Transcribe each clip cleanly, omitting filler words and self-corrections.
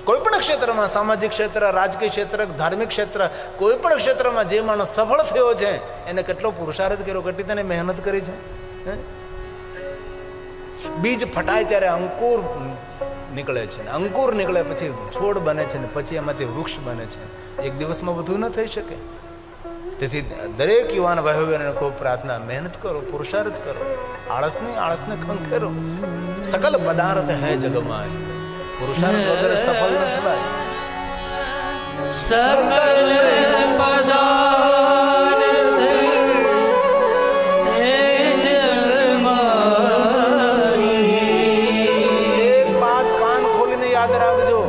કોઈ પણ ક્ષેત્રમાં, સામાજિક ક્ષેત્ર, રાજકીય ક્ષેત્ર, ધાર્મિક ક્ષેત્ર, કોઈ પણ ક્ષેત્રમાં જે માણસ સફળ થયો છે એને કેટલો પુરુષાર્થ કર્યો, કેટલી તેને મહેનત કરી છે. બીજ ફટાય ત્યારે અંકુર નીકળે છે, અંકુર નીકળે પછી છોડ બને છે ને પછી એમાંથી વૃક્ષ બને છે. એક દિવસમાં બધું ન થઈ શકે. તેથી દરેક યુવાન ભાઈઓ બહેનોને ખૂબ પ્રાર્થના, મહેનત કરો, પુરુષાર્થ કરો, આળસને ખંખેરો. સકલ પદાર્થ હે જગમાં, પુરુષાર્થ વગર સફળ ન થવાય. સકલ પદાર્થ હે જગમાં. એક વાત કાન ખોલીને યાદ રાખજો,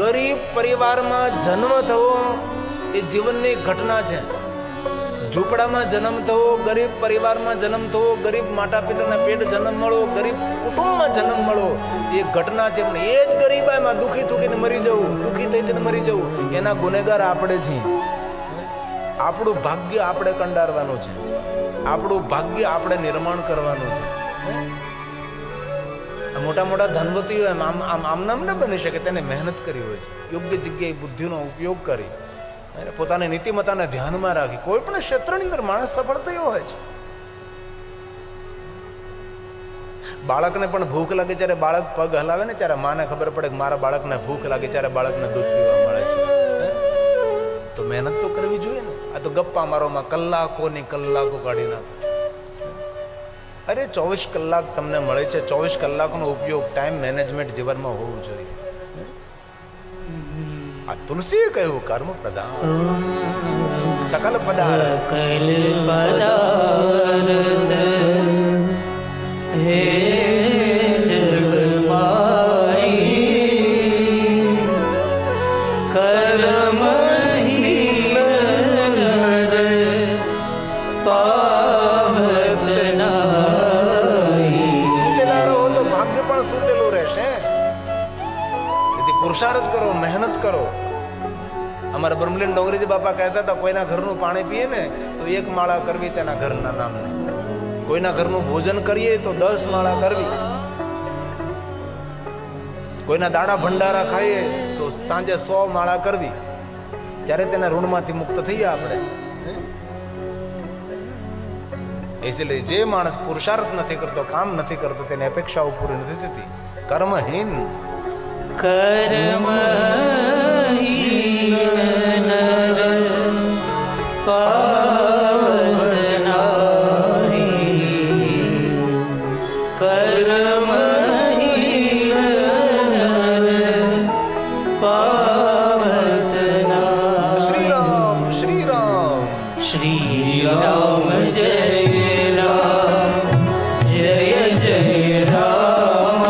ગરીબ પરિવારમાં જન્મ થવો એ જીવનની ઘટના છે. ઝૂંપડામાં જન્મ થવો, ગરીબ પરિવારમાં જન્મ થવો, ગરીબ માતા પિતાના પેટ જન્મ મળવો, ગરીબ કુટુંબમાં જન્મ મળવો એ ઘટના છે. પણ એ જ ગરીબાઈમાં દુઃખી થઈને મરી જવું, દુઃખી થઈને મરી જવું, એના ગુનેગાર આપણે છીએ. આપણું ભાગ્ય આપણે કંડારવાનું છે, આપણું ભાગ્ય આપણે નિર્માણ કરવાનું છે. મોટા મોટા ધનવતીઓ આમ નામ ન બની શકે, તેને મહેનત કરી હોય છે, યોગ્ય જગ્યાએ બુદ્ધિનો ઉપયોગ કરી અને પોતાની નીતિમત્તાને ધ્યાનમાં રાખી કોઈ પણ ક્ષેત્રની અંદર માણસ સફળ થયો હોય છે. બાળકને પણ ભૂખ લાગે ત્યારે બાળક પગ હલાવે ને ત્યારે માને ખબર પડે કે મારા બાળકને ભૂખ લાગે, ત્યારે બાળકને દૂધ પીવા મળે છે. તો મહેનત તો કરવી જોઈએ ને. આ તો ગપ્પા મારોમાં કલાકોની કલાકો કાઢી નાખે. અરે 24 કલાક તમને મળે છે, 24 કલાકનો ઉપયોગ, ટાઈમ મેનેજમેન્ટ જીવનમાં હોવું જોઈએ. આ તુલસીએ કહ્યું કર્મ પ્રધાન સકલ પદાર્થ હે જગમાઈ. કર્મહીન નર પાવત નાઈ. સુતેલા રહો તો ભાગ્ય પણ સુતેલું રહેશે. તેથી પુરુષાર્થ કરો, મહેનત કરો. અમારા બ્રહ્મલીન ડોંગરીજી બાપા કહેતા હતા, કોઈના ઘરનું પાણી પીએ ને તો 1 માળા કરવી તેના ઘરના નામની. કોઈના ઘરનું ભોજન કરીએ તો 10 માળા કરવી. કોઈના દાણા ભંડારા ખાઈએ તો સાંજે 100 માળા કરવી. ત્યારે તેના ઋણમાંથી મુક્ત થઈએ આપણે. એટલે જે માણસ પુરુષાર્થ નથી કરતો, કામ નથી કરતો, તેની અપેક્ષાઓ પૂરી નથી થતી. કર્મહીન કર્મહીન નર પાવત નાઈ. કર્મહીન નર પાવત નાઈ. શ્રી રામ શ્રી રામ શ્રી રામ જય રામ જય જય રામ.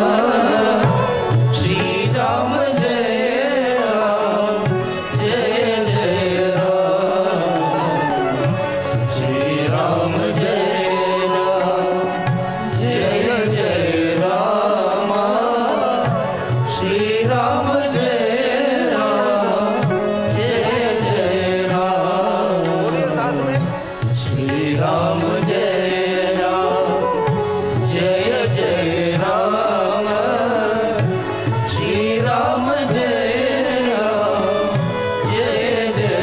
શ્રી રામ જય રામ જય જય રામ. શ્રી રામ જય રામ જય જય રામ. શ્રી રામ જય રામ જય જય રામ. બોલીએ સાથ में. શ્રી રામ જય રામ જય જય રામ. શ્રી રામ જય રામ જય જય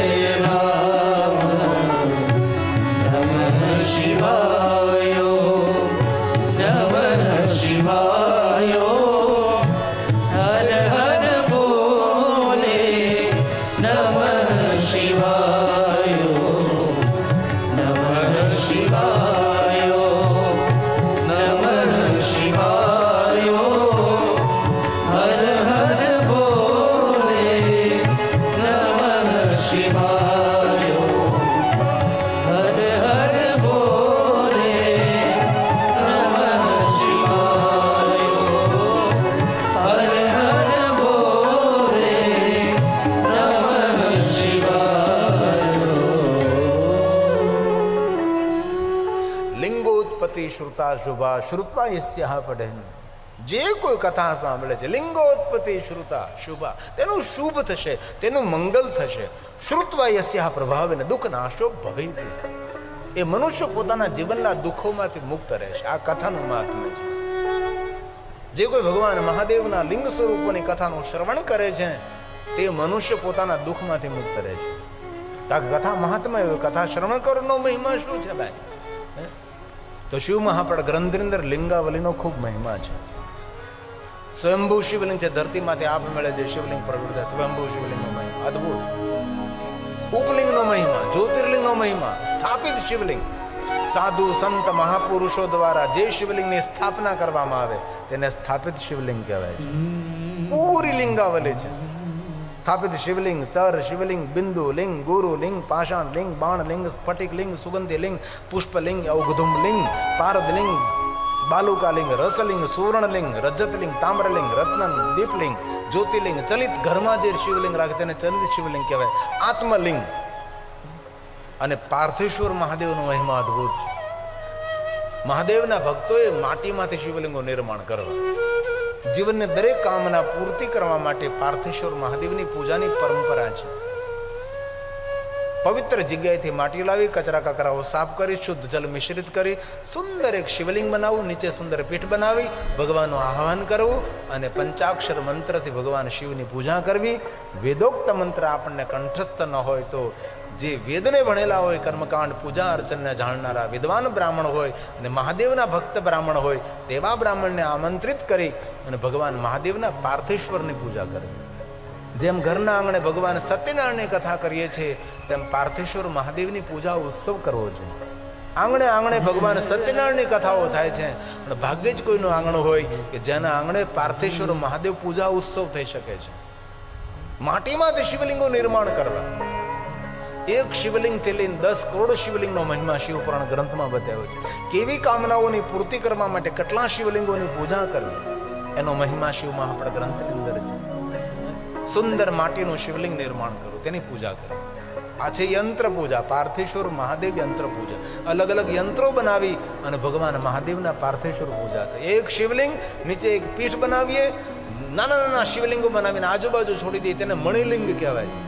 રામ. નમઃ શિવાય નમઃ શિવાય. હર હર બોલે નમઃ શિવાય. નમઃ શિવાય નમઃ શિવાય. હર હર બોલે નમઃ શિવાય. હર હર બોલે નમઃ શિવાય. હર હર બોલે નમઃ શિવાય. લિંગોત્પત્તિ શ્રુતા શુભા શ્રુત્વા યસ્યાહ પઢેન. જે કોઈ કથા સાંભળે છે, લિંગોત્પત્તિ શ્રુતા શુભા, તેનું શુભ થશે, તેનું મંગલ થશે. શ્રુત્વા યસ્યાહ પ્રભાવેન દુઃખ નાશો ભવેત. એ મનુષ્ય પોતાના જીવનના દુઃખોમાંથી મુક્ત રહેશે. આ કથાનું મહાત્મ્ય છે. જે કોઈ ભગવાન મહાદેવના લિંગ સ્વરૂપોની કથાનું શ્રવણ કરે છે તે મનુષ્ય પોતાના દુઃખમાંથી મુક્ત રહે છે. કારણ કે કથા મહાત્મા એવું, કથા શ્રવણ કરવાનો મહિમા શું છે ભાઈ? તો શિવ મહાપડ ગ્રંથની અંદર લિંગાવલીનો ખૂબ મહિમા છે. સ્વયંભૂ શિવલિંગ છે, ધરતીમાંથી આપ મળે જે શિવલિંગ પ્રગટ થાય, સ્વયંભૂ શિવલિંગનો મહિમા અદ્ભુત. ઉપલિંગનો મહિમા, જ્યોતિર્લિંગનો મહિમા, સ્થાપિત શિવલિંગ, સાધુ સંત મહાપુરુષો દ્વારા જે શિવલિંગની સ્થાપના કરવામાં આવે તેને સ્થાપિત શિવલિંગ કહેવાય છે. પૂરી લિંગાવલી છે. સ્થાપિત શિવલિંગ, ચર શિવલિંગ, બિંદુ લિંગ, ગુરુ લિંગ, પાષાણ લિંગ, બાણ લિંગ, સ્ફટિક લિંગ, સુગંધી લિંગ, પુષ્પલિંગ, ઔગધુમ લિંગ, પારદ લિંગ, બાલુકાલિંગ, રસલિંગ, સુવર્ણલિંગ, રજતલિંગ, તામ્રલિંગ, રત્નન, દીપલિંગ, જ્યોતિલિંગ, ચલિત ઘરમાં જે શિવલિંગ રાખે તેને ચલિત શિવલિંગ કહેવાય. આત્મલિંગ અને પાર્થેશ્વર મહાદેવનો મહિમા અદ્ભુત છે. મહાદેવના ભક્તોએ માટીમાંથી શિવલિંગો નિર્માણ કરવા, જીવનને દરેક કામના પૂર્તિ કરવા માટે પાર્થેશ્વર મહાદેવની પૂજાની પરંપરા છે. પવિત્ર જગ્યાએથી માટી લાવી કચરા કચરાઓ સાફ કરી શુદ્ધ જલ મિશ્રિત કરી સુંદર એક શિવલિંગ બનાવવું, નીચે સુંદર પીઠ બનાવી ભગવાનનું આહ્વાન કરવું અને પંચાક્ષર મંત્રથી ભગવાન શિવની પૂજા કરવી. વેદોક્ત મંત્ર આપણને કંઠસ્થ ન હોય તો જે વેદને ભણેલા હોય, કર્મકાંડ પૂજા અર્ચનને જાણનારા વિદ્વાન બ્રાહ્મણ હોય અને મહાદેવના ભક્ત બ્રાહ્મણ હોય તેવા બ્રાહ્મણને આમંત્રિત કરી અને ભગવાન મહાદેવના પાર્થેશ્વરની પૂજા કરવી. જેમ ઘરના આંગણે ભગવાન સત્યનારાયણની કથા કરીએ છીએ તેમ પાર્થેશ્વર મહાદેવની પૂજા ઉત્સવ કરવો જોઈએ. આંગણે આંગણે ભગવાન સત્યનારાયણની કથાઓ થાય છે, પણ ભાગ્યે જ કોઈનું આંગણ હોય કે જેના આંગણે પાર્થેશ્વર મહાદેવ પૂજા ઉત્સવ થઈ શકે છે. માટીમાંથી શિવલિંગો નિર્માણ કરવા, એક શિવલિંગથી લઈને 10 કરોડ શિવલિંગનો મહિમા શિવપુરાણ ગ્રંથમાં બતાવ્યો છે. કેવી કામનાઓની પૂર્તિ કરવા માટે કેટલા શિવલિંગોની પૂજા કરવી એનો મહિમા શિવ મહાપડ ગ્રંથની અંદર છે. સુંદર માટીનું શિવલિંગ નિર્માણ કરવું, તેની પૂજા કરવી. આ છે યંત્ર પૂજા, પાર્થેશ્વર મહાદેવ યંત્ર પૂજા. અલગ અલગ યંત્રો બનાવી અને ભગવાન મહાદેવના પાર્થેશ્વર પૂજા થાય. એક શિવલિંગ નીચે એક પીઠ બનાવીએ, નાના નાના શિવલિંગો બનાવીને આજુબાજુ છોડી દઈએ, તેને મણિલિંગ કહેવાય છે.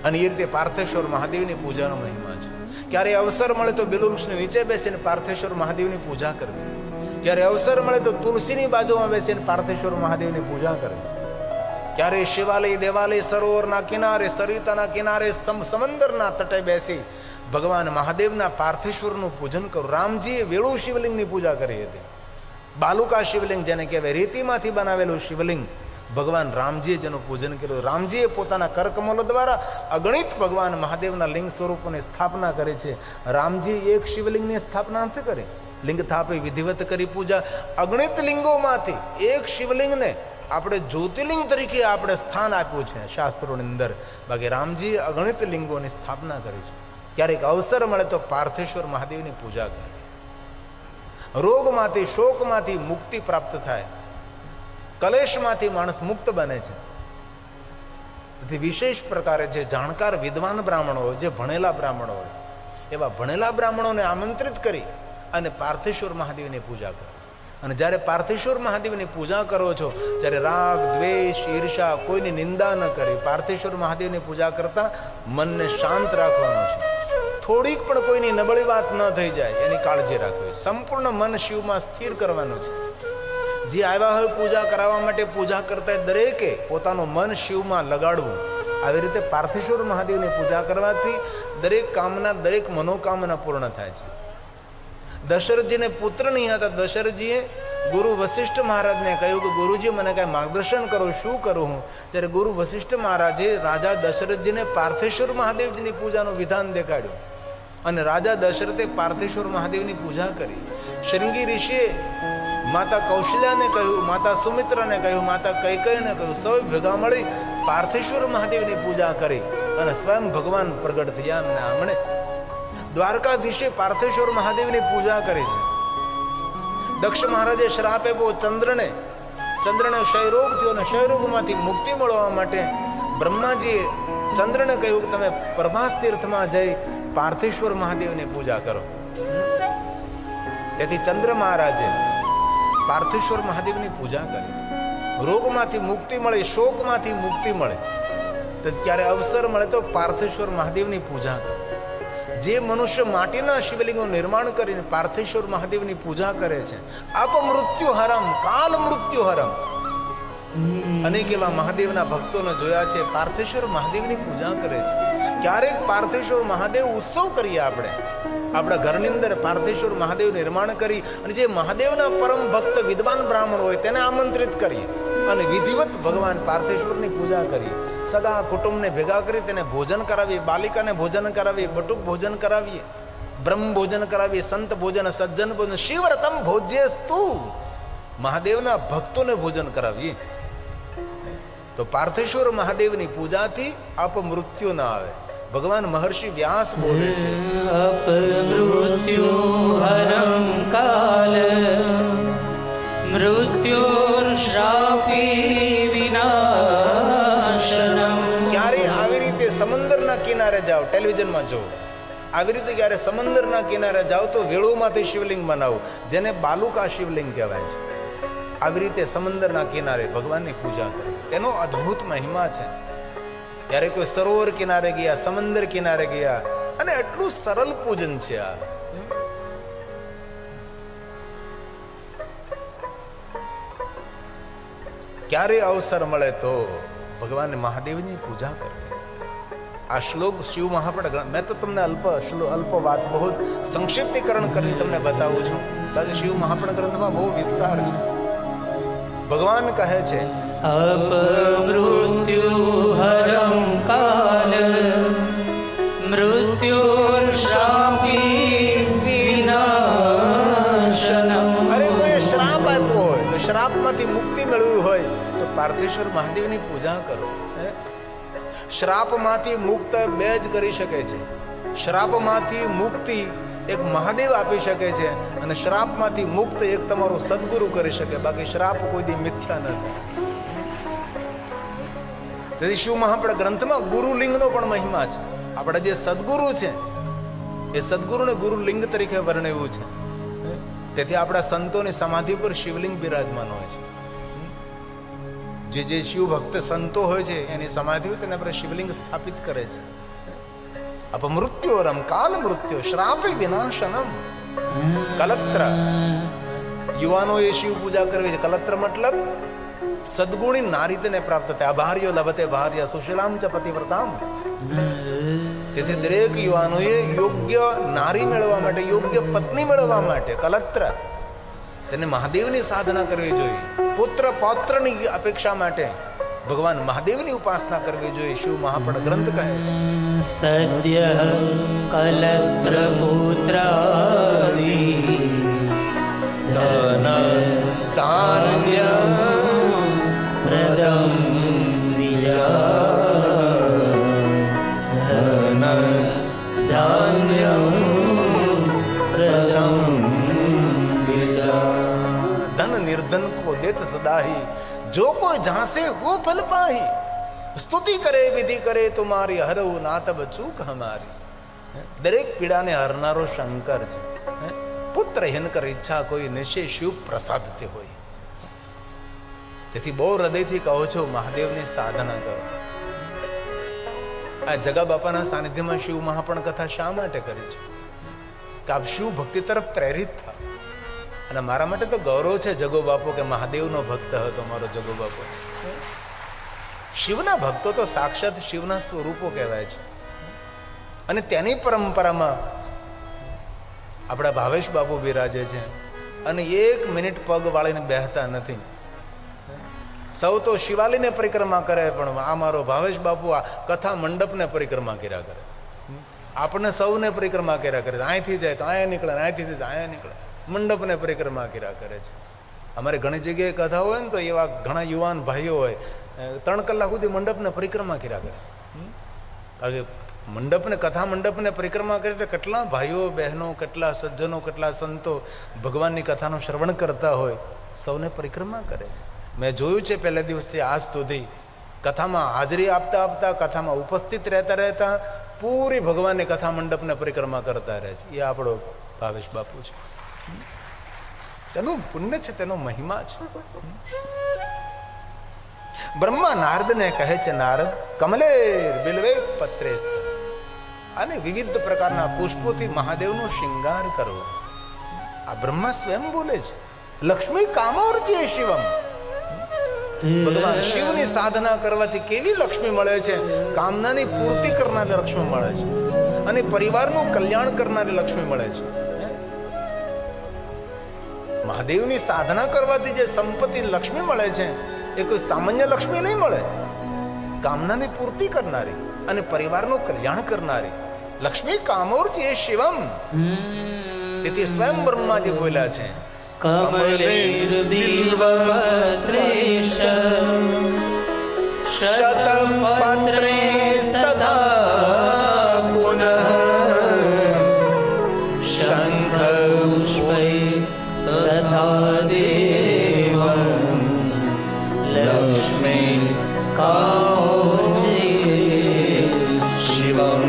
અને એ રીતે પાર્થેશ્વર મહાદેવની પૂજાનો મહિમા છે. ક્યારે અવસર મળે તો બિલવૃક્ષની નીચે બેસીને પાર્થેશ્વર મહાદેવની પૂજા કરવી. ક્યારે અવસર મળે તો તુલસીની બાજુમાં બેસીને પાર્થેશ્વર મહાદેવની પૂજા કરવી. ક્યારે શિવાલય, દેવાલય, સરોવરના કિનારે, સરિતાના કિનારે, સમંદરના તટે બેસી ભગવાન મહાદેવના પાર્થેશ્વરનું પૂજન કરું. રામજીએ વેળું શિવલિંગની પૂજા કરી હતી. બાલુકા શિવલિંગ જેને કહેવાય, રેતીમાંથી બનાવેલું શિવલિંગ ભગવાન રામજીએ જેનું પૂજન કર્યું. રામજીએ પોતાના કરકમલો દ્વારા અગણિત ભગવાન મહાદેવના લિંગ સ્વરૂપોની સ્થાપના કરી છે. રામજી એક શિવલિંગની સ્થાપના નથી કરી, લિંગ થાપી વિધિવત કરી પૂજા. અગણિત લિંગોમાંથી એક શિવલિંગને આપણે જ્યોતિર્લિંગ તરીકે આપણે સ્થાન આપ્યું છે શાસ્ત્રોની અંદર. બાકી રામજીએ અગણિત લિંગોની સ્થાપના કરી છે. ક્યારેક અવસર મળે તો પાર્થેશ્વર મહાદેવની પૂજા કરવી. રોગમાંથી, શોકમાંથી મુક્તિ પ્રાપ્ત થાય, કલેશમાંથી માણસ મુક્ત બને છે. તેથી વિશેષ પ્રકારે જે જાણકાર વિદ્વાન બ્રાહ્મણો હોય, જે ભણેલા બ્રાહ્મણો હોય, એવા ભણેલા બ્રાહ્મણોને આમંત્રિત કરી અને પાર્થેશ્વર મહાદેવની પૂજા કરો. અને જ્યારે પાર્થેશ્વર મહાદેવની પૂજા કરો છો ત્યારે રાગ, દ્વેષ, ઈર્ષા, કોઈની નિંદા ન કરી પાર્થેશ્વર મહાદેવની પૂજા કરતા મનને શાંત રાખવાનું છે. થોડીક પણ કોઈની નબળી વાત ન થઈ જાય એની કાળજી રાખવી. સંપૂર્ણ મન શિવમાં સ્થિર કરવાનું છે. જે આવ્યા હોય પૂજા કરાવવા માટે પૂજા કરતા દરેકે પોતાનું મન શિવમાં લગાડવું. આવી રીતે પાર્થેશ્વર મહાદેવની પૂજા કરવાથી દરેક કામના, દરેક મનોકામના પૂર્ણ થાય છે. દશરથજીને પુત્ર નહીં હતા. દશરથજીએ ગુરુ વશિષ્ઠ મહારાજને કહ્યું કે ગુરુજી મને કાંઈ માર્ગદર્શન કરો, શું કરું હું? ત્યારે ગુરુ વશિષ્ઠ મહારાજે રાજા દશરથજીને પાર્થેશ્વર મહાદેવજીની પૂજાનું વિધાન દેખાડ્યું અને રાજા દશરથે પાર્થેશ્વર મહાદેવની પૂજા કરી. શૃંગી ઋષિએ માતા કૌશલ્યાને કહ્યું, માતા સુમિત્રાને કહ્યું, માતા કૈકેયીને કહ્યું, સૌ ભેગા મળી પાર્થેશ્વર મહાદેવની પૂજા કરી અને સ્વયં ભગવાન પ્રગટ થયા એમને આંગણે. દ્વારકાધીશે પાર્થેશ્વર મહાદેવની પૂજા કરી છે. દક્ષ મહારાજે શ્રાપ આપ્યો ચંદ્રને ક્ષયરોગ થયો અને ક્ષયરોગમાંથી મુક્તિ મળવા માટે બ્રહ્માજીએ ચંદ્રને કહ્યું કે તમે પ્રભાસ તીર્થમાં જઈ પાર્થેશ્વર મહાદેવની પૂજા કરો. તેથી ચંદ્ર મહારાજે પાર્થેશ્વર મહાદેવની પૂજા કરી. રોગમાંથી મુક્તિ મળે, શોકમાંથી મુક્તિ મળે તો ત્યારે અવસર મળે તો પાર્થેશ્વર મહાદેવની પૂજા કરો. જે મનુષ્ય માટીના શિવલિંગનું નિર્માણ કરીને પાર્થેશ્વર મહાદેવની પૂજા કરે છે, અપમૃત્યુ હરમ, કાલ મૃત્યુ હરમ. અનેક એવા મહાદેવના ભક્તોને જોયા છે પાર્થેશ્વર મહાદેવની પૂજા કરે છે. ક્યારેક પાર્થેશ્વર મહાદેવ ઉત્સવ કરીએ આપણે આપણા ઘરની અંદર પાર્થેશ્વર મહાદેવ નિર્માણ કરી અને જે મહાદેવના પરમ ભક્ત વિદ્વાન બ્રાહ્મણ હોય તેને આમંત્રિત કરીએ અને વિધિવત ભગવાન પાર્થેશ્વરની પૂજા કરીએ. સગા કુટુંબને ભેગા કરી તેને ભોજન કરાવીએ, બાલિકાને ભોજન કરાવીએ, બટુક ભોજન કરાવીએ, બ્રહ્મ ભોજન કરાવીએ, સંત ભોજન, સજ્જન ભોજન, શિવરતમ ભોજ્યેસ્તુ, મહાદેવના ભક્તોને ભોજન કરાવીએ. તો પાર્થેશ્વર મહાદેવની પૂજાથી અપમૃત્યુ ના આવે. ભગવાન મહર્ષિ વ્યાસ બોલે છે, અપમૃત્યુ હરમ કાલ મૃત્યુર્શ્રાપી વિનાશનમ. ક્યારે આવી રીતે સમંદરના કિનારે જાઓ, ટેલિવિઝનમાં જોવો, આવી રીતે ક્યારે સમંદરના કિનારે જાઓ તો વેળુમાંથી શિવલિંગ બનાવો, જેને બાલુકા શિવલિંગ કહેવાય છે. આવી રીતે સમંદરના કિનારે ભગવાનની પૂજા કરવી, તેનો અદ્ભુત મહિમા છે. ત્યારે કોઈ સરોવર કિનારે ગયા, સમંદર કિનારે ગયા, અને એટલું સરળ પૂજન છે આ. ક્યારે અવસર મળે તો ભગવાન મહાદેવની પૂજા કરવી. આ શ્લોક શિવ મહાપણ, મેં તો તમને અલ્પ વાત બહુ સંક્ષિપ્તીકરણ કરીને તમને બતાવું છું, બાકી શિવ મહાપણ ગ્રંથમાં બહુ વિસ્તાર છે. ભગવાન કહે છે, અપમૃત્યુ હરમ કાલ મૃત્યુર્શ્રાપી વિનાશનમ. અરે કોઈ શ્રાપ આપ્યો હોય તો શ્રાપમાંથી મુક્તિ મેળવી હોય તો પાર્થેશ્વર મહાદેવની પૂજા કરો. શ્રાપમાંથી મુક્ત બે જ કરી શકે છે. શ્રાપમાંથી મુક્તિ એક મહાદેવ આપી શકે છે અને શ્રાપમાંથી મુક્ત એક તમારો સદગુરુ કરી શકે. બાકી શ્રાપ કોઈ દી મિથ્યા ન થાય. તેથી શિવ મહાપણ ગ્રંથમાં ગુરુલિંગનો પણ મહિમા છે. આપણા જે સદગુરુ છે એ સદગુરુને ગુરુલિંગ તરીકે વર્ણવ્યું છે. તેથી આપણા સંતોની સમાધિ પર શિવલિંગ બિરાજમાન હોય છે. જે શિવ ભક્ત સંતો હોય છે એની સમાધિ હોય તેને આપણે શિવલિંગ સ્થાપિત કરે છે. અપમૃત્યોરમ કાલ મૃત્યુ શ્રાપે વિનાશનમ. કલત્ર, યુવાનોએ શિવ પૂજા કરવી છે. કલત્ર મતલબ સદગુણી નારી તેને પ્રાપ્ત થાય. અભાર્યો લભતે ભાર્ય સુશીલામ ચ પતિવ્રતામ. તેથી દરેક યુવાનોએ યોગ્ય નારી મેળવવા માટે, યોગ્ય પત્ની મેળવવા માટે કલત્ર તેને મહાદેવની સાધના કરવી જોઈએ. પુત્ર પૌત્રની અપેક્ષા માટે ભગવાન મહાદેવની ઉપાસના કરવી જોઈએ. શિવ મહાપણ ગ્રંથ કહે છે, સદ્ય કલત્ર પુત્રાદિ ધન ધાન્ય પ્રદમ ધન ધાન્ય પ્રદમ ધન નિર્ધન કો દેત સદાહી, જો કોઈ ઝાંસે હો ફલ પાહી. સ્તુતિ કરે વિધિ કરે તુમારી, હરવું ના તબ ચૂક હમારી. દરેક પીડાને હરનારો શંકર છે. પુત્ર હિનકર ઈચ્છા કોઈ નિશ્ચય શિવ પ્રસાદથી હોય. તેથી બહુ હૃદયથી કહો છો મહાદેવની સાધના કરો. આ જગા બાપાના સાનિધ્યમાં શિવ મહાપણ કથા શા માટે કરી છે? કે આપ શિવ ભક્તિ તરફ પ્રેરિત થાવ. અને મારા માટે તો ગૌરવ છે જગો બાપો કે મહાદેવનો ભક્ત હતો મારો જગો બાપો. શિવના ભક્તો તો સાક્ષાત શિવના સ્વરૂપો કહેવાય છે. અને તેની પરંપરામાં આપણા ભાવેશ બાપુ બિરાજે છે અને 1 મિનિટ પગ વાળીને બેહતા નથી. સૌ તો શિવાલીને પરિક્રમા કરે, પણ આ મારો ભાવેશ બાપુ આ કથા મંડપને પરિક્રમા કર્યા કરે. આપણને સૌને પરિક્રમા કર્યા કરે. અહીંથી જાય તો અહીંયા નીકળે, અહીંથી જાય તો અહીંયા નીકળે. મંડપને પરિક્રમા કર્યા કરે છે. અમારે ઘણી જગ્યાએ કથા હોય ને તો એવા ઘણા યુવાન ભાઈઓ હોય 3 કલાક સુધી મંડપને પરિક્રમા કર્યા કરે. કારણ કે મંડપને, કથા મંડપને પરિક્રમા કરે એટલે કેટલા ભાઈઓ બહેનો, કેટલા સજ્જનો, કેટલા સંતો ભગવાનની કથાનું શ્રવણ કરતા હોય, સૌને પરિક્રમા કરે છે. મેં જોયું છે પહેલા દિવસથી આજ સુધી કથામાં હાજરી આપતા આપતા, કથામાં ઉપસ્થિત રહેતા રહેતા પૂરી ભગવાનની કથા મંડપને પરિક્રમા કરતા રહે છે. એ આપણો ભાવેશ બાપુ છે. તેનું પુણ્ય છે, તેનો મહિમા છે. બ્રહ્મા નારદને કહે છે, નારદ કમલે બિલ્વે પત્રે અને વિવિધ પ્રકારના પુષ્પોથી મહાદેવનો શૃંગાર કરવો. આ બ્રહ્મા સ્વયં બોલે છે. લક્ષ્મી કામોર્ચે શિવમ. ભગવાન શિવની સાધના કરવાથી કેવી લક્ષ્મી મળે છે? કામનાની પૂર્તિ કરનારી લક્ષ્મી મળે છે અને પરિવારનું કલ્યાણ કરનારી લક્ષ્મી મળે છે. મહાદેવની સાધના કરવાથી જે સંપત્તિ લક્ષ્મી મળે છે એ કોઈ સામાન્ય લક્ષ્મી નહીં મળે. કામનાની પૂર્તિ કરનારી અને પરિવારનું કલ્યાણ કરનારી લક્ષ્મી કામોર્ચે શિવમ. તેથી સ્વયં બ્રહ્માજી બોલ્યા છે કમલૈર્બિલ્વપત્રેશ શતપત્રેસ્તથા પુનઃ શંખ પુષ્પૈ તથા દેવં લક્ષ્મી કામોર્ચે શિવમ.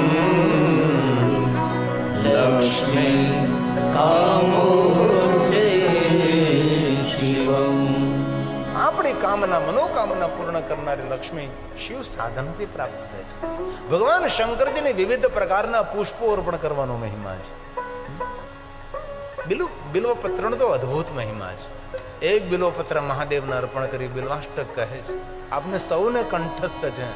લક્ષ્મી કામોર્ચે શિવમ. આપણી કામના મનોકામના પૂર્ણ કરનારી લક્ષ્મી શિવ સાધનાથી પ્રાપ્ત થાય છે. ભગવાન શંકરજીને વિવિધ પ્રકારના પુષ્પો અર્પણ કરવાનો મહિમા છે. બિલ્વપત્રનો તો અદ્ભુત મહિમા છે. એક બિલ્વપત્ર મહાદેવને અર્પણ કરી બિલ્વાષ્ટક કહે છે. આપને સૌને કંઠસ્થ છે.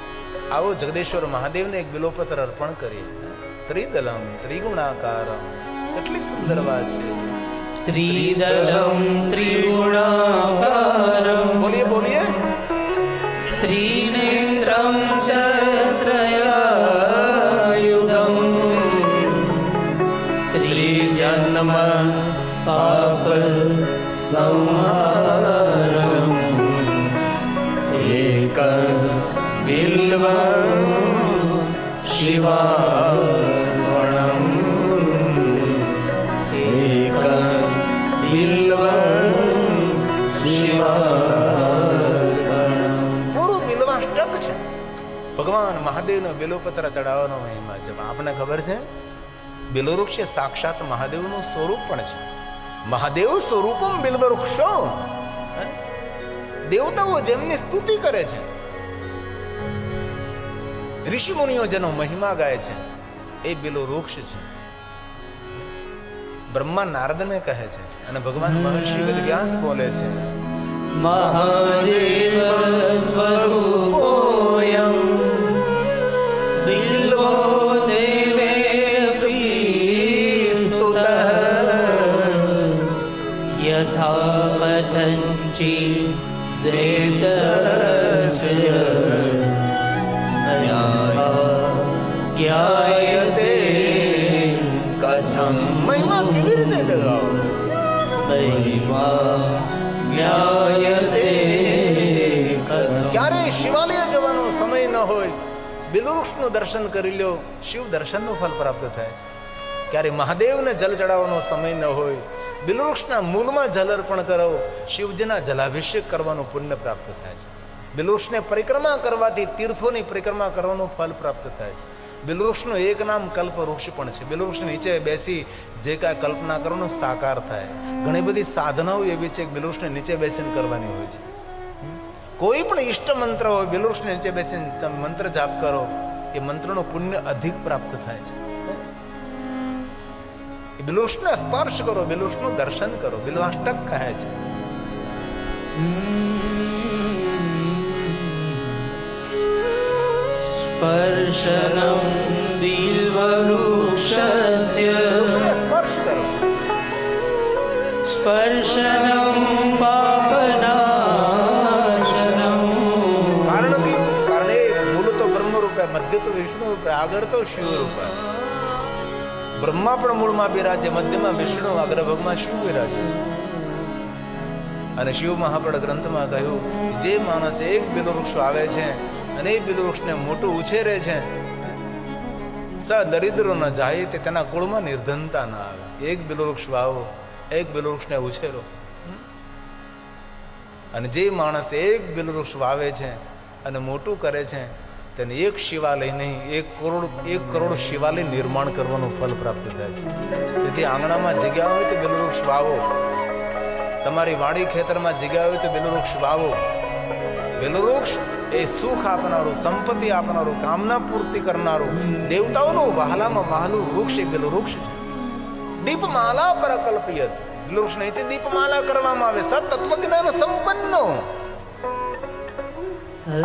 આવો જગદેશ્વર મહાદેવને એક બિલ્વપત્ર અર્પણ કરીએ. ત્રિદલમ ત્રિગુણાકારમ. કેટલી સુંદર વાત છે. ત્રિદલમ ત્રિગુણાકારમ બોલીએ બોલીએ. ત્રિનેત્રમ ચત્રયાયુધમ ત્રિજન્મ પાપ સંહારમ એક બિલ્વ શિવાર્પણમ એક બિલ્વ શિવાર્પણમ. પૂરું બિલ્વાષ્ટક છે. ભગવાન મહાદેવનો બિલ્વપત્ર ચડાવવાનો મહિમા છે. આપણને ખબર છે બિલ્વવૃક્ષ એ સાક્ષાત મહાદેવનું સ્વરૂપ પણ છે. મહાદેવ સ્વરૂપમ બિલ્વવૃક્ષો. દેવતાઓ જેમની સ્તુતિ કરે છે, ઋષિ મુનિઓ જેનો મહિમા ગાય છે, એ બિલ્વવૃક્ષ છે. બ્રહ્મા નારદને કહે છે અને ભગવાન મહર્ષિ વેદવ્યાસ બોલે છે મહાદેવ સ્વરૂપોયમ બિલ્વો દેવેપી સ્તુતઃ યથા પતંચિ વેદસ્ય જ્ઞાયતે કથમ. મહિમા કેવી રીતે ગાઓ? મહિમા જ્ઞાયતે કથમ. ક્યારે શિવાલય જવાનો સમય ન હોય, બિલ્વવૃક્ષનું દર્શન કરી લ્યો, શિવ દર્શનનું ફલ પ્રાપ્ત થાય છે. ક્યારે મહાદેવને જલ ચડાવવાનો સમય ન હોય, બિલ્વવૃક્ષના મૂળમાં જલ અર્પણ કરો, શિવજીના જલાભિષેક કરવાનું પુણ્ય પ્રાપ્ત થાય છે. બિલ્વવૃક્ષને પરિક્રમા કરવાથી તીર્થોની પરિક્રમા કરવાનું ફલ પ્રાપ્ત થાય છે. બિલ્વવૃક્ષનું એક નામ કલ્પવૃક્ષ પણ છે. બિલ્વવૃક્ષ નીચે બેસી જે કાંઈ કલ્પના કરવાનું સાકાર થાય. ઘણી બધી સાધનાઓ એવી છે કે બિલ્વવૃક્ષને નીચે બેસીને કરવાની હોય છે. કોઈ પણ ઈષ્ટ મંત્ર હોય, બિલ્વવૃક્ષને નીચે બેસીને તમે મંત્ર જાપ કરો, એ મંત્રનું પુણ્ય અધિક પ્રાપ્ત થાય છે. એ બિલ્વવૃક્ષને સ્પર્શ કરો, બિલ્વવૃક્ષનું દર્શન કરો, બિલ્વાષ્ટક કહે છે. સ્પર્શનમ બિલ્વવૃક્ષસ્ય વૃક્ષને સ્પર્શ કરો. સ્પર્શનમ પાપનાશનમ. કારણ કયું? કારણ એ મૂળ તો બ્રહ્મ રૂપે, મધ્ય તો વિષ્ણુ રૂપે, આગળ તો શિવ રૂપે. બ્રહ્મા પણ મૂળમાં બિરાજે, મધ્યમાં વિષ્ણુ, અગ્રભાગમાં શિવ બિરાજે છે. અને શિવ મહાપડ ગ્રંથમાં કહ્યું જે માણસ એક બિલ્વવૃક્ષ આવે છે અને એ બિલ્વવૃક્ષને મોટું ઉછેરે છે, સ દરિદ્રો ન જાય, તે તેના કુળમાં નિર્ધનતા ના આવે. એક બિલ્વવૃક્ષ વાવો, એક બિલ્વવૃક્ષને ઉછેરો. અને જે માણસ એક બિલ્વવૃક્ષ વાવે છે અને મોટું કરે છે, તેને એક શિવાલય નહીં, 1 કરોડ શિવાલય નિર્માણ કરવાનું ફલ પ્રાપ્ત થાય છે. તેથી આંગણામાં જગ્યા હોય તો બિલ્વવૃક્ષ વાવો, તમારી વાડી ખેતરમાં જગ્યા હોય તો બિલ્વવૃક્ષ વાવો. બિલ્વવૃક્ષ એ સુખ આપનારું, સંપત્તિ આપનારું, કામના પૂર્તિ કરનારું, દેવતાઓનું વહાલામાં વહાલું વૃક્ષ એ પેલું વૃક્ષ છે. દીપમાલા પર કલ્પિયત, વૃક્ષ નીચે દીપમાલા કરવામાં આવે, સતત્વજ્ઞાન સંપન્નો.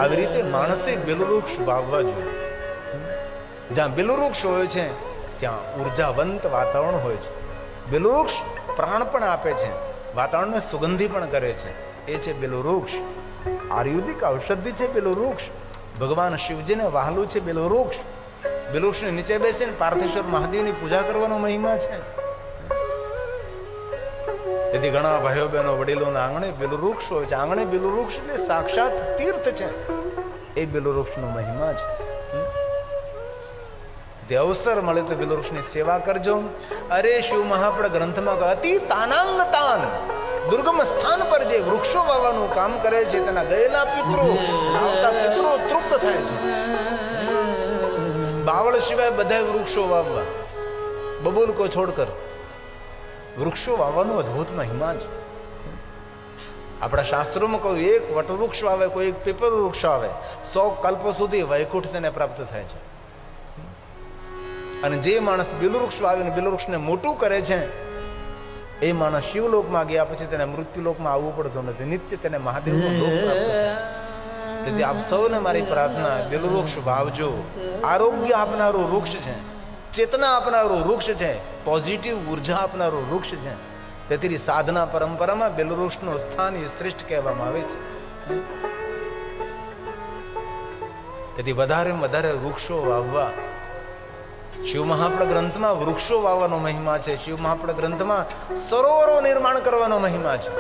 આવી રીતે માણસે બેલું વૃક્ષ વાવવા જોઈએ. જ્યાં બેલું વૃક્ષ હોય છે ત્યાં ઉર્જાવંત વાતાવરણ હોય છે. બેલું વૃક્ષ પ્રાણ પણ આપે છે, વાતાવરણને સુગંધી પણ કરે છે. એ છે બેલું વૃક્ષ. આયુર્વેદિક ઔષધિ છે બેલું વૃક્ષ. ભગવાન શિવજીને વહાલું છે બેલું વૃક્ષ. બેલું વૃક્ષને નીચે બેસીને પાર્થેશ્વર મહાદેવની પૂજા કરવાનો મહિમા છે. તેથી ઘણા ભાઈઓ બહેનો વડીલોના આંગણે બેલું વૃક્ષ હોય છે. આંગણે બેલું વૃક્ષ એટલે સાક્ષાત તીર્થ છે. એ બેલું વૃક્ષનો મહિમા છે. તે અવસર મળે તો બેલું વૃક્ષની સેવા કરજો. અરે શિવ મહાપડ ગ્રંથમાં અતિ તાનાંગ તાન, દુર્ગમ સ્થાન પર જે વૃક્ષો વાવવાનું કામ કરે છે તેના ગયેલા પિતૃ આવતા પિતૃ તૃપ્ત થાય છે. બાવળ સિવાય બધા વૃક્ષો વાવવા, બબૂલ કો છોડકર વૃક્ષો વાવવાનો અદ્ભુત મહિમા છે. આપણા શાસ્ત્રોમાં કોઈ એક વટવૃક્ષ વાવે, કોઈ એક પીપલ વૃક્ષ વાવે, 100 કલ્પ સુધી વૈકુંઠ તેને પ્રાપ્ત થાય છે. અને જે માણસ બિલવૃક્ષ વાવીને બિલવૃક્ષને મોટું કરે છે એ માણસ શિવલોકમાં ગયા પછી તેને મૃત્યુલોકમાં આવવું પડતું નથી. નિત્ય તેને મહાદેવનો લોક પ્રાપ્ત થાય છે. તેથી આપ સૌને મારી પ્રાર્થના, બિલવૃક્ષ વાવજો. આરોગ્ય આપનારું વૃક્ષ છે, ચેતના આપનારું વૃક્ષ છે, પોઝિટિવ ઉર્જા આપનારું વૃક્ષ છે. તેથી સાધના પરંપરામાં બેલવૃક્ષનું સ્થાન એ શ્રેષ્ઠ કહેવામાં આવે છે. તેથી વધારે વધારે વૃક્ષો વાવવા. શિવ મહાપડ ગ્રંથમાં વૃક્ષો વાવવાનો મહિમા છે. શિવ મહાપડ ગ્રંથમાં સરોવરો નિર્માણ કરવાનો મહિમા છે.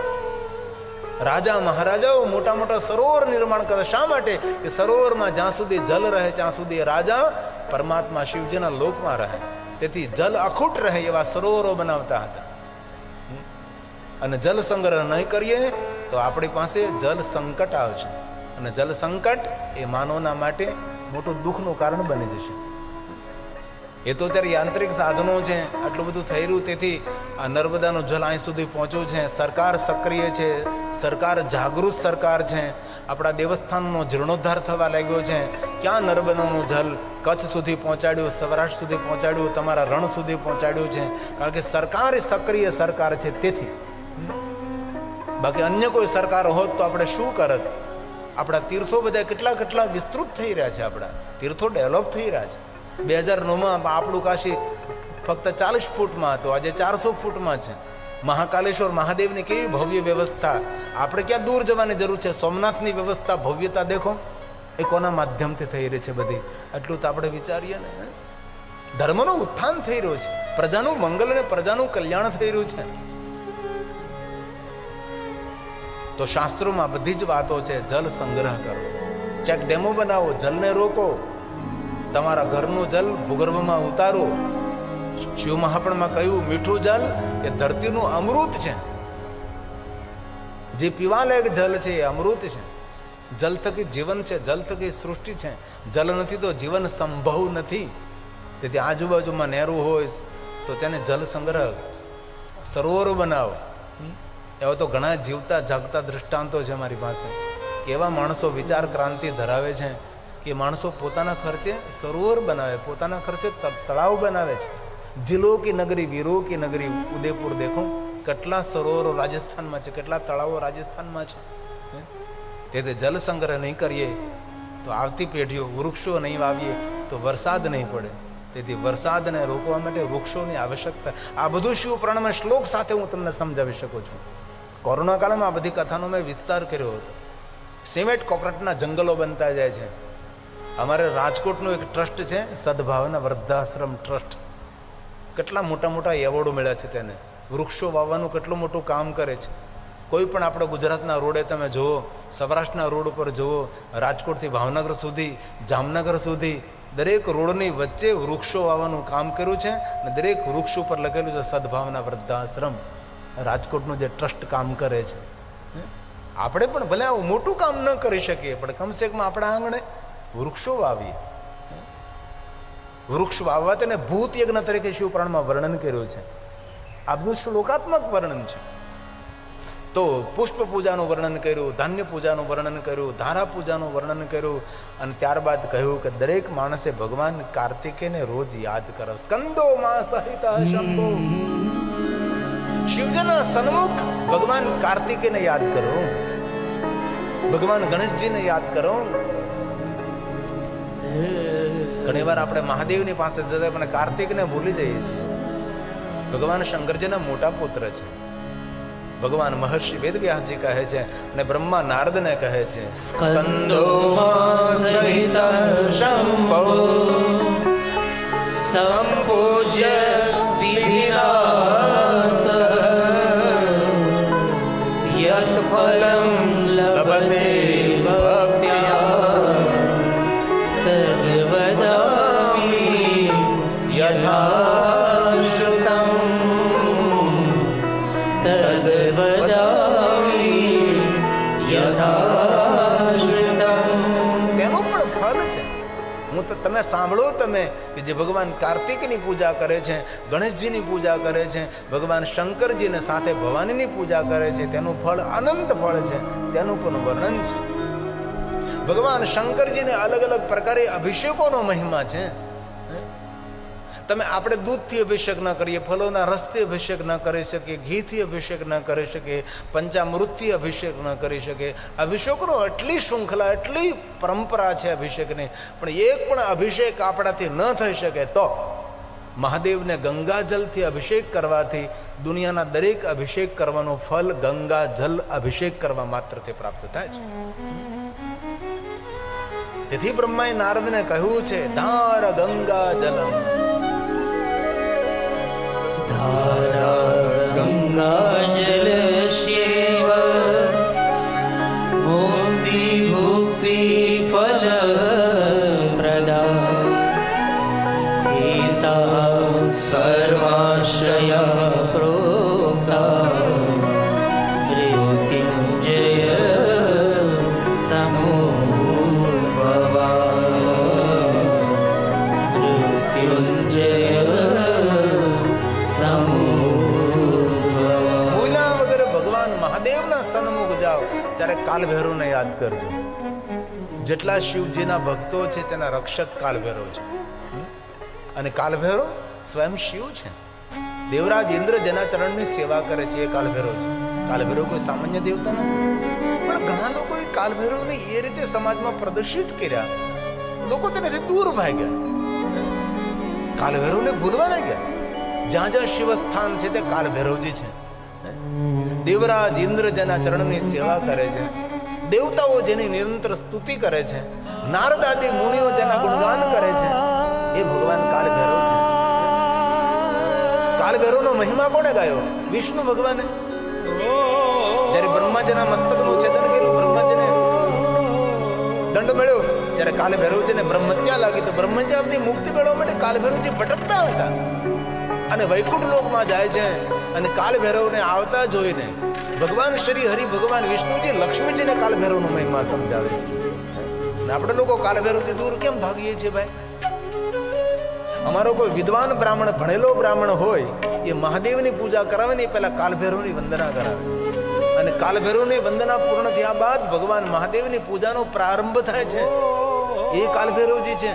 રાજા મહારાજાઓ મોટા મોટા સરોવર નિર્માણ કરે. શા માટે? કે સરોવરમાં જ્યાં સુધી જલ રહે ત્યાં સુધી રાજા પરમાત્મા શિવજીના લોકમાં રહે. તેથી જલ અખૂટ રહે એવા સરોવરો બનાવતા હતા. અને જલ સંગ્રહ નહીં કરીએ તો આપણી પાસે જલ સંકટ આવશે. અને જલ સંકટ એ માનવના માટે મોટું દુઃખનું કારણ બની જશે. એ તો અત્યારે યાંત્રિક સાધનો છે, આટલું બધું થઈ રહ્યું. તેથી આ નર્મદાનું જલ અહીં સુધી પહોંચ્યું છે. સરકાર સક્રિય છે, સરકાર જાગૃત સરકાર છે. આપણા દેવસ્થાનનો જીર્ણોદ્ધાર થવા લાગ્યો છે. ક્યાં નર્મદાનું જલ કચ્છ સુધી પહોંચાડ્યું, સૌરાષ્ટ્ર સુધી પહોંચાડ્યું, તમારા રણ સુધી પહોંચાડ્યું છે. કારણ કે સરકાર એ સક્રિય સરકાર છે. તેથી બાકી અન્ય કોઈ સરકાર હોત તો આપણે શું કરત? આપણા તીર્થો બધા કેટલા કેટલા વિસ્તૃત થઈ રહ્યા છે. આપણા તીર્થો ડેવલપ થઈ રહ્યા છે. 2009માં આપણું કાશી ફક્ત 40 ફૂટમાં હતું, આજે 400 ફૂટમાં છે. મહાકાલેશ્વર મહાદેવની કેવી ભવ્ય વ્યવસ્થા. આપણે ક્યાં દૂર જવાની જરૂર છે? સોમનાથની વ્યવસ્થા, ભવ્યતા દેખો એ કોના માધ્યમથી થઈ રહી છે બધી. આટલું તો આપણે વિચારીએ ને. ધર્મનું ઉત્થાન થઈ રહ્યું છે, પ્રજાનું મંગલ અને પ્રજાનું કલ્યાણ થઈ રહ્યું છે. તો શાસ્ત્રોમાં બધી જ વાતો છે. જલ સંગ્રહ કરો, ચેક ડેમો બનાવો, જલને રોકો, તમારા ઘરનું જલ ભૂગર્ભમાં ઉતારો. શિવ મહાપણમાં કહ્યું મીઠું જલ એ ધરતીનું અમૃત છે. જે પીવાલાયક જલ છે એ અમૃત છે. જલ થકી જીવન છે, જલ થકી સૃષ્ટિ છે. જલ નથી તો જીવન સંભવ નથી. તેથી આજુબાજુમાં નહેરું હોય તો તેને જલ સંગ્રહ, સરોવરો બનાવો. એવા તો ઘણા જીવતા જાગતા દૃષ્ટાંતો છે અમારી પાસે. એવા માણસો વિચાર ક્રાંતિ ધરાવે છે કે માણસો પોતાના ખર્ચે સરોવર બનાવે, પોતાના ખર્ચે તળાવ બનાવે છે. જિલ્લો કી નગરી, વીરો કી નગરી ઉદયપુર દેખો, કેટલા સરોવરો રાજસ્થાનમાં છે, કેટલા તળાવો રાજસ્થાનમાં છે. તેથી જલ સંગ્રહ નહીં કરીએ તો આવતી પેઢીઓ, વૃક્ષો નહીં વાવીએ તો વરસાદ નહીં પડે. તેથી વરસાદને રોકવા માટે વૃક્ષોની આવશ્યકતા. આ બધું શિવ પુરાણમાં શ્લોક સાથે હું તમને સમજાવી શકું છું. કોરોના કાળમાં આ બધી કથાનો મેં વિસ્તાર કર્યો હતો. સિમેન્ટ કોન્ક્રીટના જંગલો બનતા જાય છે. અમારે રાજકોટનું એક ટ્રસ્ટ છે, સદભાવના વૃદ્ધાશ્રમ ટ્રસ્ટ. કેટલા મોટા મોટા એવોર્ડો મળ્યા છે તેને. વૃક્ષો વાવવાનું કેટલું મોટું કામ કરે છે. કોઈ પણ આપણે ગુજરાતના રોડે તમે જુઓ, સૌરાષ્ટ્રના રોડ ઉપર જુઓ, રાજકોટથી ભાવનગર સુધી, જામનગર સુધી દરેક રોડની વચ્ચે વૃક્ષો વાવવાનું કામ કર્યું છે. અને દરેક વૃક્ષ ઉપર લખેલું છે સદભાવના વૃદ્ધાશ્રમ. રાજકોટનું જે ટ્રસ્ટ કામ કરે છે. આપણે પણ ભલે આવું મોટું કામ ન કરી શકીએ પણ કમસે કમ આપણા આંગણે વૃક્ષો વાવીએ. વૃક્ષ વાવવા તેને ભૂત યજ્ઞ તરીકે શિવપુરાણમાં વર્ણન કર્યું છે. આ બધું શ્લોકાત્મક વર્ણન છે. તો પુષ્પ પૂજાનું વર્ણન કર્યું, ધાન્ય પૂજાનું વર્ણન કર્યું, ધારા પૂજાનું વર્ણન કર્યું અને ત્યારબાદ કહ્યું કે દરેક માણસે ભગવાન કાર્તિકેયને રોજ યાદ કરો. સ્કંદો માં સહિત શંભો, શિવજીના સન્મુખ ભગવાન કાર્તિકેયને યાદ કરો, ભગવાન ગણેશજીને યાદ કરો. ઘણી વાર આપણે મહાદેવની પાસે જતા પણ કાર્તિકને ભૂલી જઈએ છીએ. ભગવાન શંકરજીના મોટા પુત્ર છે. ભગવાન મહર્ષિ વેદવ્યાસજી કહે છે અને બ્રહ્મા નારદને કહે છે સ્કંદો સહિત શંભો સંપૂજ્ય વિધિના યત ફલમ લભતે ભક્ત્યા તદ્વદામિ યથા શ્રુતમ તદ્વદામિ યથા શ્રુતમ. તેનું પણ ફળ છે. હું તો તમે સાંભળો તમે કે જે ભગવાન કાર્તિકની પૂજા કરે છે, ગણેશજીની પૂજા કરે છે, ભગવાન શંકરજીને સાથે ભવાનીની પૂજા કરે છે, તેનું ફળ અનંત ફળ છે. તેનું પણ વર્ણન છે. ભગવાન શંકરજીને અલગ અલગ પ્રકારે અભિષેકોનો મહિમા છે. તમે આપણે દૂધથી અભિષેક ન કરીએ, ફલોના રસથી અભિષેક ન કરી શકીએ, ઘીથી અભિષેક ન કરી શકીએ, પંચામૃતથી અભિષેક ન કરી શકીએ. અભિષેકનો એટલી શૃંખલા, એટલી પરંપરા છે અભિષેકની, પણ એક પણ અભિષેક આપણાથી ન થઈ શકે તો મહાદેવને ગંગાજલથી અભિષેક કરવાથી દુનિયાના દરેક અભિષેક કરવાનું ફલ ગંગાજલ અભિષેક કરવા માત્રથી પ્રાપ્ત થાય છે. તેથી બ્રહ્માએ નારદને કહ્યું છે ધાર ગંગા જલમ, ગંગાજલસ્યૈવ મુક્તિ ભુક્તિ ફલપ્રદા એતા સર્વાશ્રય પ્રોક્તા મૃત્યુંજય સમુભવા મૃત્યુંજય સન્મુખ જાઓ ત્યારે કાલભૈરવને યાદ કરજો. જેટલા શિવજીના ભક્તો છે તેના રક્ષક કાલભૈરવ છે અને કાલભૈરવ સ્વયં શિવ છે. દેવરાજ ઇન્દ્ર જેના ચરણની સેવા કરે છે એ કાલભૈરવ છે. કાલભૈરવ કોઈ સામાન્ય દેવતા નથી. પણ ઘણા લોકોએ કાલભૈરવને એ રીતે સમાજમાં પ્રદર્શિત કર્યા, લોકો તેનાથી દૂર ભાગ્યા, કાલભૈરવને ભૂલવા લાગ્યા. જ્યાં જ્યાં શિવસ્થાન છે તે કાલભૈરવજી છે. દેવરાજ ઇન્દ્ર જેના ચરણની સેવા કરે છે, દેવતાઓ જેની નિરંતર સ્તુતિ કરે છે, નારદ આદિ મુનિઓ જેના ગુણગાન કરે છે, એ ભગવાન કાલભૈરવ છે. કાલભૈરવનો મહિમા કોણે ગાયો? વિષ્ણુ ભગવાને. જ્યારે બ્રહ્માજીના મસ્તકનું છેદન કર્યું, બ્રહ્માજીને દંડ મળ્યો, ત્યારે કાલભૈરવજીને બ્રહ્મત્યા લાગી તો બ્રહ્મત્યાથી મુક્તિ મેળવવા માટે કાલભૈરવજી ભટકતા હતા અને વૈકુંઠ લોકમાં જાય છે. અને કાલભૈરવને આવતા જોઈને ભગવાન શ્રી હરિ, ભગવાન વિષ્ણુજી લક્ષ્મીજીને કાલભૈરવનો મહિમા સમજાવે છે. અને આપણે લોકો કાલભૈરવથી દૂર કેમ ભાગીએ છીએ ભાઈ? અમારો કોઈ વિદ્વાન બ્રાહ્મણ, ભણેલો બ્રાહ્મણ હોય, એ મહાદેવની પૂજા કરાવે ને એ પહેલા કાલભૈરવની વંદના કરાવે અને કાલભૈરવની વંદના પૂર્ણ થયા બાદ ભગવાન મહાદેવની પૂજાનો પ્રારંભ થાય છે. એ કાલભૈરવજી છે.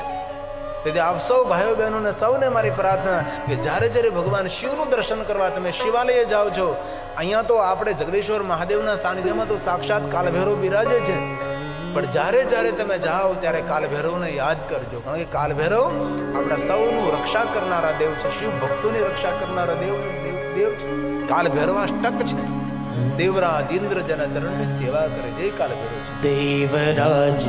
તેથી આપ સૌ ભાઈઓ બહેનોને સૌને મારી પ્રાર્થના કે જ્યારે જ્યારે ભગવાન શિવનું દર્શન કરવા તમે શિવાલયે જાઓ છો, અહીંયા તો આપણે જગદીશ્વર મહાદેવના સાનિધ્યમાં તો સાક્ષાત કાલભૈરવ બિરાજે છે, પણ જ્યારે જ્યારે તમે જાઓ ત્યારે કાલભૈરવને યાદ કરજો, કારણ કે કાલભૈરવ આપણા સૌનું રક્ષા કરનારા દેવ છે. શિવ ભક્તોની રક્ષા કરનારા દેવ છે. કાલભૈરવાષ્ટક છે. દેવરાજ ઇન્દ્ર જેના ચરણની સેવા કરે, જય કાલભૈરવ છે. દેવરાજ